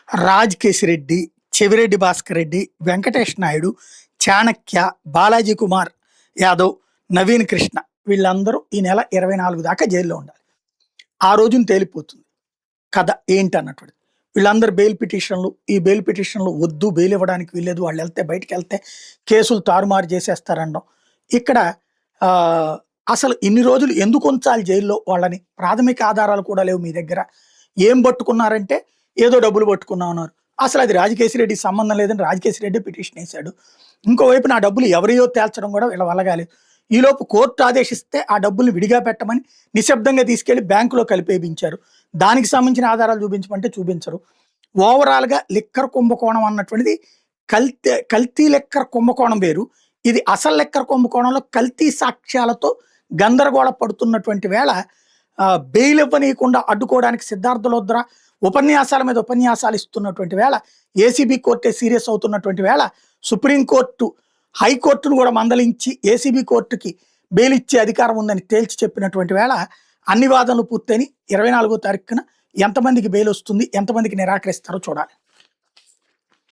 రాజ్ కేశిరెడ్డి, చెవిరెడ్డి భాస్కర్ రెడ్డి, వెంకటేష్ నాయుడు, చాణక్య, బాలాజీ కుమార్ యాదవ్, నవీన్ కృష్ణ వీళ్ళందరూ ఈ నెల 24 దాకా జైల్లో ఉండాలి. ఆ రోజున తేలిపోతుంది కథ ఏంటన్నటువంటిది. వీళ్ళందరూ బెయిల్ పిటిషన్లు, ఈ బెయిల్ పిటిషన్లు వద్దు, బెయిల్ ఇవ్వడానికి వీల్లేదు, వాళ్ళు వెళ్తే బయటికి వెళ్తే కేసులు తారుమారు చేసేస్తారనడం. ఇక్కడ అసలు ఇన్ని రోజులు ఎందుకు ఉంచాలి జైల్లో వాళ్ళని? ప్రాథమిక ఆధారాలు కూడా లేవు మీ దగ్గర. ఏం పట్టుకున్నారంటే ఏదో డబ్బులు పట్టుకున్నాం అన్నారు. అసలు అది రాజకేశిరెడ్డికి సంబంధం లేదని రాజకేశిరెడ్డి పిటిషన్ వేశాడు. ఇంకోవైపు నా డబ్బులు ఎవరియో తేల్చడం కూడా వీళ్ళ వల్ల కాలేదు. ఈలోపు కోర్టు ఆదేశిస్తే ఆ డబ్బుల్ని విడిగా పెట్టమని నిశ్శబ్దంగా తీసుకెళ్లి బ్యాంకులో కలిపేయించారు. దానికి సంబంధించిన ఆధారాలు చూపించమంటే చూపించరు. ఓవరాల్గా లిక్కర్ కుంభకోణం అన్నటువంటిది కల్తీ లెక్కర్ కుంభకోణం వేరు. ఇది అసలు లెక్కర్ కుంభకోణంలో కల్తీ సాక్ష్యాలతో గందరగోళ పడుతున్నటువంటి వేళ బెయిల్ ఇవ్వనీయకుండా అడ్డుకోవడానికి సిద్ధార్థ లోద్రా ఉపన్యాసాల మీద ఉపన్యాసాలు ఇస్తున్నటువంటి వేళ, ఏసీబీ కోర్టే సీరియస్ అవుతున్నటువంటి వేళ, సుప్రీంకోర్టు హైకోర్టును కూడా మందలించి ఏసీబీ కోర్టుకి బెయిల్ ఇచ్చే అధికారం ఉందని తేల్చి చెప్పినటువంటి వేళ అన్ని వాదనలు పూర్తయిని 24వ తారీఖున ఎంతమందికి బెయిల్ వస్తుంది, ఎంతమందికి నిరాకరిస్తారో చూడాలి.